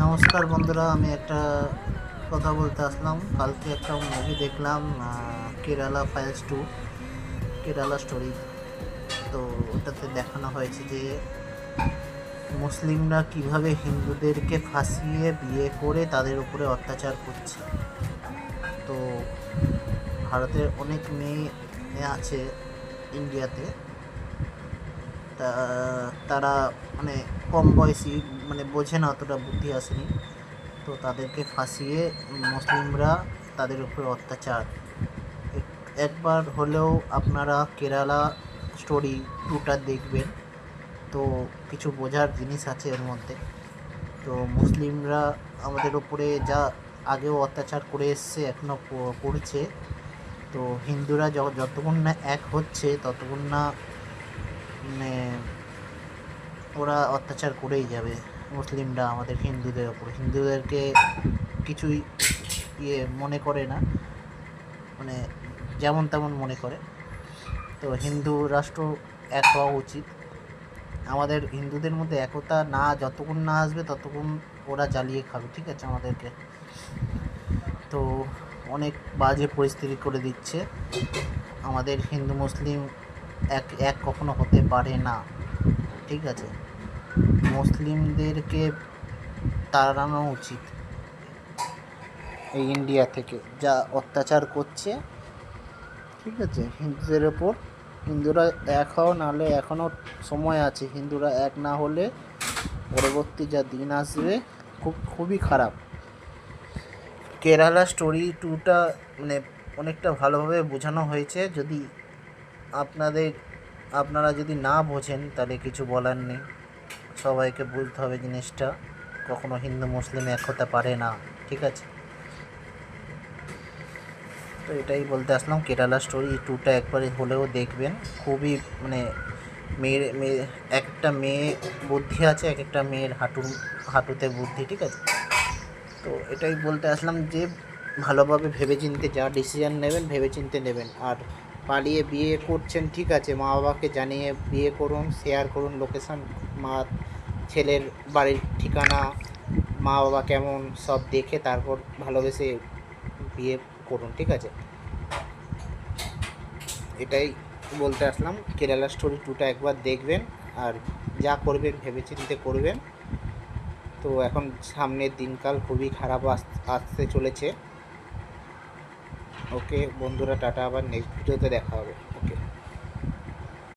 নমস্কার বন্ধুরা, আমি একটা কথা বলতে আসলাম। কালকে একটা মুভি দেখলাম, কেরালা ফাইলস 2, কেরালা স্টোরি। তো ওটাতে দেখানো হয়েছে যে মুসলিমরা কিভাবে হিন্দুদেরকে ফাঁসিয়ে বিয়ে করে তাদের উপরে অত্যাচার করছে। তো ভারতের অনেক মেয়ে আছে ইন্ডিয়াতে, তারা মানে কম বয়সী, মানে বোঝে না, অতটা বুদ্ধি আসেনি। তো তাদেরকে ফাঁসিয়ে মুসলিমরা তাদের উপরে অত্যাচার। একবার হলেও আপনারা কেরালা স্টোরি 2টা দেখবেন, তো কিছু বোঝার জিনিস আছে এর মধ্যে। তো মুসলিমরা আমাদের উপরে যা আগেও অত্যাচার করে এসছে, এখনও করছে। তো হিন্দুরা যতক্ষণ না এক হচ্ছে ততক্ষণ না মানে ওরা অত্যাচার করেই যাবে। মুসলিমরা আমাদের হিন্দুদের ওপর, হিন্দুদেরকে কিছুই মনে করে না, মানে যেমন তেমন মনে করে। তো হিন্দু রাষ্ট্র এক হওয়া উচিত। আমাদের হিন্দুদের মধ্যে একতা না যতক্ষণ না আসবে ততক্ষণ ওরা জ্বালিয়ে খাবে, ঠিক আছে আমাদেরকে। তো অনেক বাজে পরিস্থিতি করে দিচ্ছে। আমাদের হিন্দু মুসলিম এক এক কখনো হতে পারে না, ঠিক আছে। মুসলিমদেরকে তাড়ানো উচিত এই ইন্ডিয়া থেকে, যা অত্যাচার করছে, ঠিক আছে হিন্দুদের ওপর। হিন্দুরা এক হও, নাহলে এখনও সময় আছে। হিন্দুরা এক না হলে পরবর্তী যা দিন আসবে খুবই খারাপ। কেরালা স্টোরি 2টা মানে অনেকটা ভালোভাবে বোঝানো হয়েছে। যদি আপনারা যদি না বোঝেন তাহলে কিছু বলার নেই, সবাইকে বুঝতে হবে জিনিসটা। কখনো হিন্দু মুসলিম এক হতে পারে না, ঠিক আছে। তো এটাই বলতে আসলাম, কেরালা স্টোরি 2টা একবারে হলেও দেখবেন। খুবই মানে একটা মেয়ে বুদ্ধি আছে, এক একটা মেয়ের হাঁটুতে বুদ্ধি, ঠিক আছে। তো এটাই বলতে আসলাম যে ভালোভাবে ভেবেচিন্তে যা ডিসিশান নেবেন ভেবেচিন্তে নেবেন। আর পালিয়ে বিয়ে করছেন, ঠিক আছে, মা বাবাকে জানিয়ে বিয়ে করুন, শেয়ার করুন লোকেশান, ছেলের বাড়ির ঠিকানা, মা বাবা কেমন সব দেখে তারপর ভালোবেসে বিয়ে করুন, ঠিক আছে। এটাই বলতে আসলাম। কেরালা স্টোরি 2টা একবার দেখবেন, আর যা করবেন ভেবেচিন্তে করবেন। তো এখন সামনের দিনকাল খুবই খারাপ আসতে চলেছে। ওকে বন্ধুরা, টাটা, আবার নেক্সট ভিডিওতে দেখা হবে।